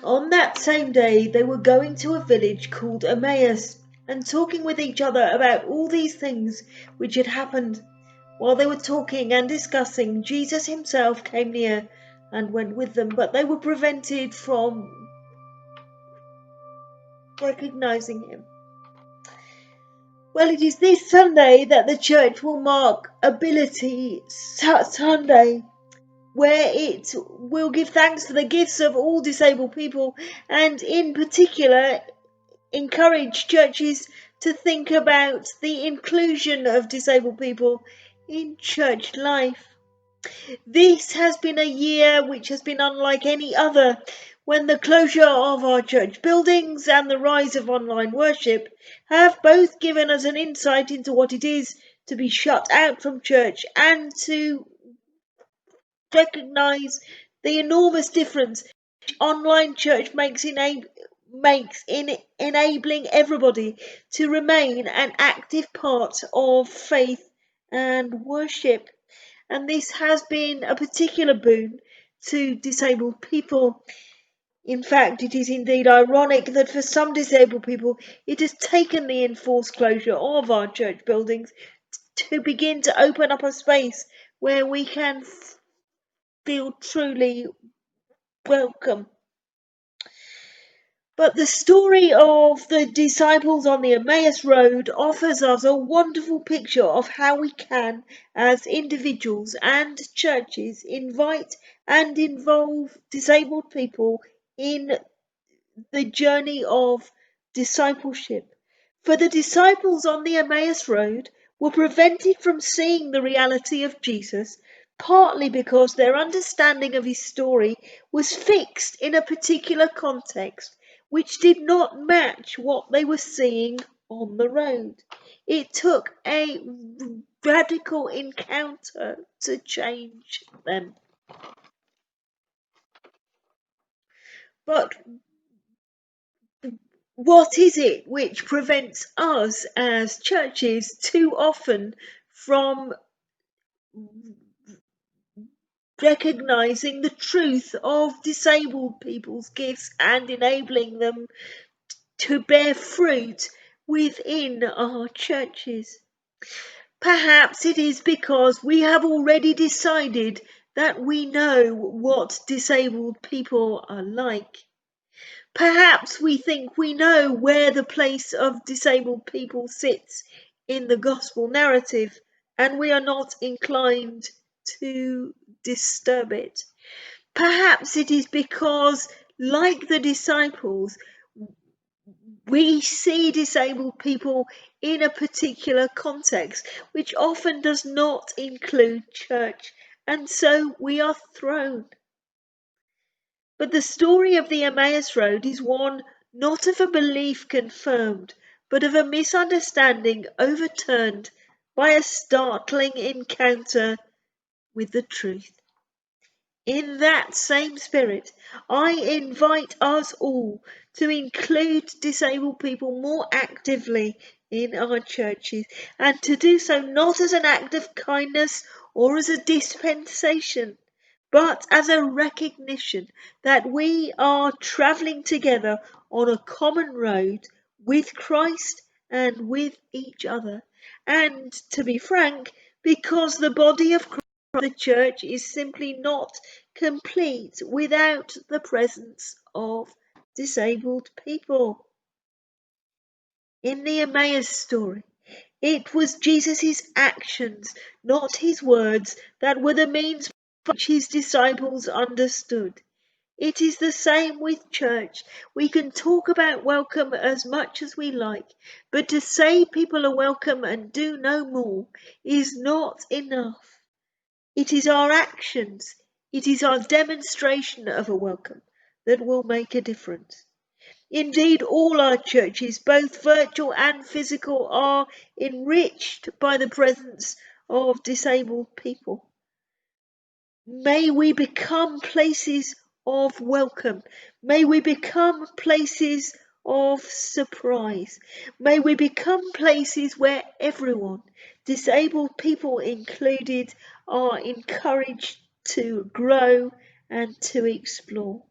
On that same day they were going to a village called Emmaus, and talking with each other about all these things which had happened. While they were talking and discussing, Jesus himself came near and went with them, but they were prevented from recognizing him. Well, it is this Sunday that the church will mark Ability Sunday, where it will give thanks for the gifts of all disabled people, and in particular encourage churches to think about the inclusion of disabled people in church life. This has been a year which has been unlike any other, when the closure of our church buildings and the rise of online worship have both given us an insight into what it is to be shut out from church, and to recognise the enormous difference online church makes in enabling everybody to remain an active part of faith and worship. And this has been a particular boon to disabled people. In fact, it is indeed ironic that for some disabled people it has taken the enforced closure of our church buildings to begin to open up a space where we can feel truly welcome. But the story of the disciples on the Emmaus Road offers us a wonderful picture of how we can, as individuals and churches, invite and involve disabled people in the journey of discipleship. For the disciples on the Emmaus Road were prevented from seeing the reality of Jesus, partly because their understanding of his story was fixed in a particular context which did not match what they were seeing on the road. It took a radical encounter to change them. But what is it which prevents us as churches too often from recognizing the truth of disabled people's gifts and enabling them to bear fruit within our churches? Perhaps it is because we have already decided that we know what disabled people are like. Perhaps we think we know where the place of disabled people sits in the gospel narrative, and we are not inclined to disturb it. Perhaps it is because, like the disciples, we see disabled people in a particular context which often does not include church, and so we are thrown. But the story of the Emmaus Road is one not of a belief confirmed, but of a misunderstanding overturned by a startling encounter with the truth. In that same spirit, I invite us all to include disabled people more actively in our churches, and to do so not as an act of kindness or as a dispensation, but as a recognition that we are travelling together on a common road with Christ and with each other. And to be frank, because the body of Christ, the church, is simply not complete without the presence of disabled people. In the Emmaus story, it was Jesus' actions, not his words, that were the means by which his disciples understood. It is the same with church. We can talk about welcome as much as we like, but to say people are welcome and do no more is not enough. It is our actions, it is our demonstration of a welcome that will make a difference. Indeed, all our churches, both virtual and physical, are enriched by the presence of disabled people. May we become places of welcome. May we become places of surprise. May we become places where everyone, disabled people included, are encouraged to grow and to explore.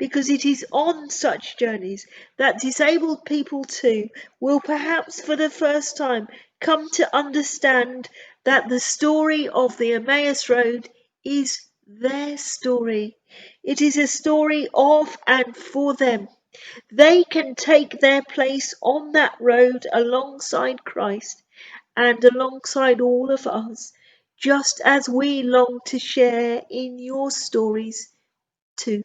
because it is on such journeys that disabled people too will perhaps for the first time come to understand that the story of the Emmaus Road is their story. It is a story of and for them. They can take their place on that road alongside Christ and alongside all of us, just as we long to share in your stories too.